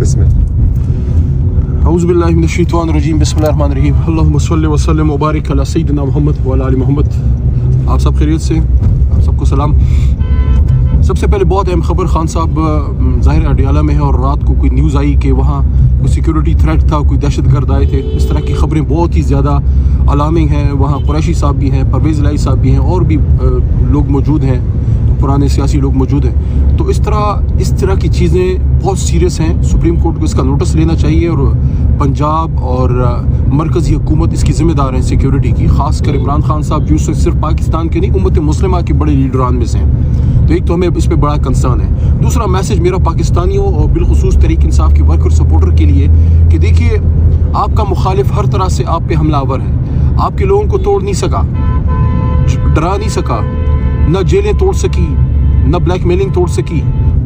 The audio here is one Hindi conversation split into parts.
बिस्मिल्लाह। औज़ुबिल्लाहि मिनश्शैतानिर्रजीम, बिस्मिल्लाहिर्रहमानिर्रहीम। अल्लाहुम्मा सल्लि व सल्लिम व बारिक अला सय्यिदिना मुहम्मद व अला आलि मुहम्मद। आप सब खैरियत से? आप सबको सलाम। सबसे पहले बहुत अहम खबर, खान साहब ज़ाहिर अडियाला में है और रात को कोई न्यूज़ आई कि वहाँ कोई सिक्योरिटी थ्रेट था, कोई दहशतगर्द आए थे। इस तरह की खबरें बहुत ही ज़्यादा अलार्मिंग हैं। वहाँ कुरैशी साहब भी हैं, परवेज़ इलाही साहब भी हैं और भी लोग मौजूद हैं, पुराने सियासी लोग मौजूद हैं। तो इस तरह की चीज़ें बहुत सीरियस हैं। सुप्रीम कोर्ट को इसका नोटिस लेना चाहिए और पंजाब और मरकज़ी हुकूमत इसकी ज़िम्मेदार है सिक्योरिटी की। ख़ासकर इमरान खान साहब जो सिर्फ पाकिस्तान के नहीं, उम्मत मुस्लिमा के बड़े लीडरान में से हैं। तो एक तो हमें इस पर बड़ा कंसर्न है। दूसरा मैसेज मेरा पाकिस्तानियों और बिलखुसूस तहरीक इंसाफ के वर्कर सपोर्टर के लिए कि देखिए, आपका मुखालिफ हर तरह से आप पे हमलावर है। आपके लोगों को तोड़ नहीं सका, डरा नहीं सका, न जेलें तोड़ सकी, न ब्लैकमेलिंग तोड़ सकी,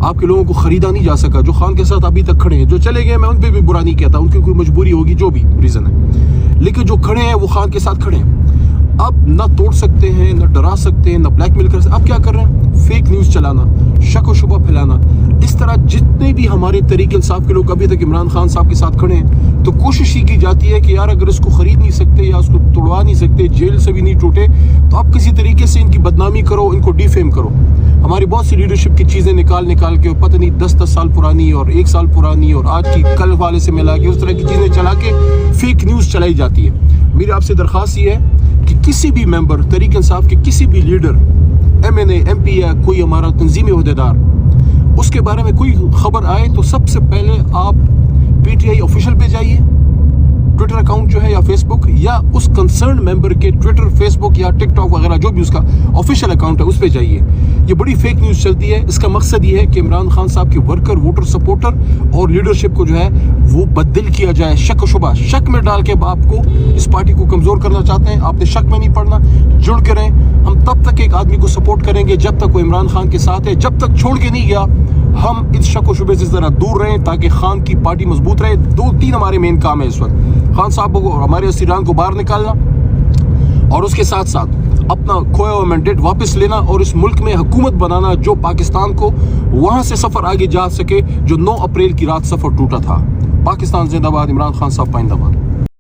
आपके लोगों को ख़रीदा नहीं जा सका। जो खान के साथ अभी तक खड़े हैं, जो चले गए मैं उन पर भी बुरा नहीं कहता, उनकी कोई मजबूरी होगी, जो भी रीज़न है, लेकिन जो खड़े हैं वो खान के साथ खड़े हैं। अब न तोड़ सकते हैं, न डरा सकते हैं, न ब्लैकमेल कर सकते। अब क्या कर रहे हैं? फेक न्यूज़ चलाना, शक व शुबा फैलाना। इस तरह जितने भी हमारे तहरीक इंसाफ के लोग अभी तक इमरान खान साहब के साथ खड़े हैं, तो कोशिश ही की जाती है कि यार अगर इसको ख़रीद नहीं सकते या उसको तोड़वा नहीं सकते, जेल से भी नहीं टूटे, तो आप किसी तरीके से इनकी बदनामी करो, इनको डिफेम करो। हमारी बहुत सी लीडरशिप की चीज़ें निकाल के पता नहीं 10-10 साल पुरानी और 1 साल पुरानी और आज की कल वाले से मिला के उस तरह की चीज़ें चला के फेक न्यूज़ चलाई जाती है। मेरी आपसे दरख्वास्त ये है कि किसी भी मेंबर तहरीक इंसाफ के, किसी भी लीडर, MNA, MP या कोई हमारा तंजीमी ओहदेदार, उसके बारे में कोई खबर आए तो सबसे पहले आप PTI ऑफिशियल पे जाइए, ट्विटर अकाउंट जो है या फेसबुक, या उस कंसर्न मेंबर के ट्विटर, फेसबुक या टिकटॉक वगैरह जो भी उसका ऑफिशियल अकाउंट है उस पे जाइए। ये बड़ी फेक न्यूज़ चलती है। इसका मकसद ये है कि इमरान खान साहब के वर्कर, वोटर, सपोर्टर और लीडरशिप को जो है वो बदल किया जाए। शक शुबा, शक में डाल के आपको इस पार्टी को कमज़ोर करना चाहते हैं। आपने शक में नहीं पड़ना, जुड़ के रहें। हम तब तक एक आदमी को सपोर्ट करेंगे जब तक वो इमरान खान के साथ है। जब तक छोड़ के नहीं गया, हम इस शक व शुबे से ज़रा दूर रहें ताकि खान की पार्टी मजबूत रहे। 2-3 हमारे मेन काम है इस वक्त। खान साहब को, हमारे अस्थिरान को बाहर निकालना और उसके साथ साथ अपना खोया हुआ मैंडेट वापस लेना और इस मुल्क में हुकूमत बनाना जो पाकिस्तान को वहाँ से सफ़र आगे जा सके जो 9 अप्रैल की रात सफ़र टूटा था। पाकिस्तान जिंदाबाद, इमरान खान साहब पाइंदाबाद।